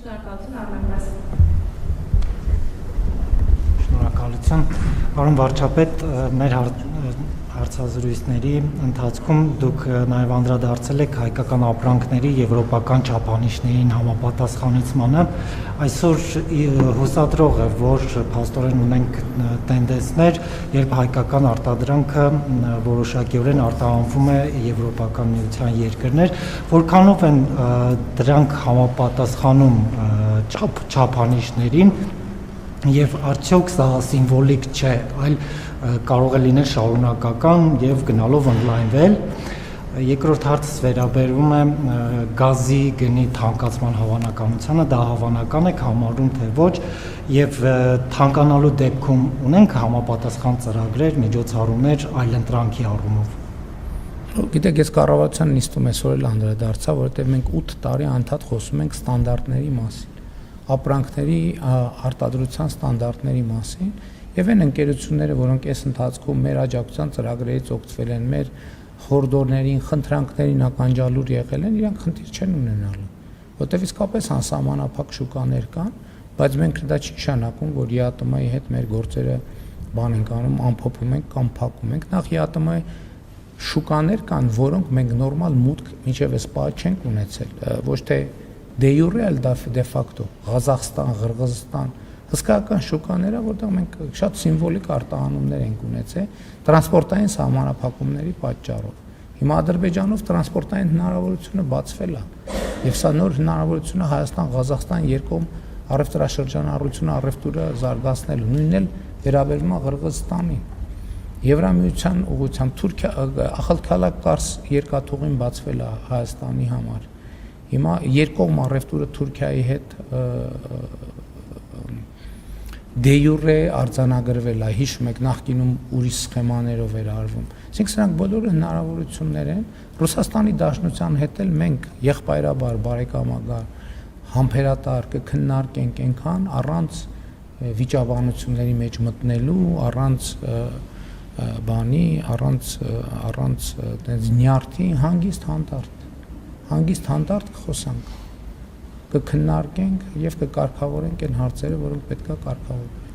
Շնորհակալություն Արմեն։ Շնորհակալություն, պարոն վարչապետ, մեր հարցազրույցների ընթացքում դուք նաև անդրադարձել եք հայկական ապրանքների եվրոպական չափանիշներին համապատասխանեցմանը։ Այսօր հուսադրող է, որ փաստորեն ունենք տենդենսներ, երբ հայկական արտադրանքը որոշակիորեն արտահանվում է Եվրոպական միության երկրներ, որքանով են դրանք համապատասխանում չափանիշներին եւ արդյոք սա սիմվոլիկ չէ, այլ կարող է լինել շարունակական եւ գնալով ընդլայնվել։ Երկրորդ հարցս վերաբերում է գազի գնի թանկացման հավանականությանը, դա հավանական է համարում թե ոչ, եւ թանկանալու դեպքում ունենք համապատասխան ծրագրեր, միջոցառումներ այլընտրանքի առումով։ Գիտեք, ես կառավարության նիստում այսօր էլ անդրադարձա, որովհետեւ մենք 8 տարի անդադ խոսում ենք ստանդարտների մասին, ապրանքների արտադրության ստանդարտների մասին, եւ այն ընկերությունները, որոնք այս ընթացքում մեր աջակցության ծրագրերից օգտվել են, մեր խորհրդորներին, խնդրանքներին ականջալուր եղել են, իրանք խնդիր չեն ունենալու, որտեւ իսկապես անսահմանափակ շուկաներ կան, բայց մենք դա չի նշանակում, որ ԵԱՏՄ-ի հետ մեր գործերը բան ենք անում, ամփոփում ենք կամ փակում ենք, նախ ԵԱՏՄ-ի շուկաներ կան, որոնք մենք նորմալ մուտք մինչև այս պահ չենք ունեցել, ոչ թե դե յուրե, այլ դե ֆակտո, Ղազախստան, Ղրղզստան, հսկայական շուկաները, որտեղ մենք շատ սիմվոլիկ արտահանումներ ենք ունեցել տրանսպորտային սահմանափակումների պատճառով։ Հիմա Ադրբեջանով տրանսպորտային հնարավորությունը բացվել է, եւ սա նոր հնարավորություն է Հայաստան-Ղազախստան երկկողմ առևտրաշրջանառությունը, առևտուրը զարգացնելու, նույնն էլ վերաբերում է Ղրղզստանին։ Եվրամիության ուղղությամբ Ախալքալա-Կարս երկաթուղին բացվել է Հայաստանի համար։ Հիմա երկկողմ առևտուրը Թուրքիայի հետ դե յուրե արձանագրվել է, հիշում եք, նախկինում ուրիշ սխեմաներով էր արվում։ Այսինքն սրանք բոլորը հնարավորություններ են։ Ռուսաստանի Դաշնության հետ էլ մենք եղբայրաբար, բարեկամաբար, համբերատար կքննարկենք այնքան առանց վիճաբանությունների մեջ մտնելու, առանց բանի, առանց այդպես նյարդի հանգիստ հանդարտ կխոսանք, կքննարկենք եւ կկարգավորենք այն հարցերը, որոնք պետք է կարգավորվեն։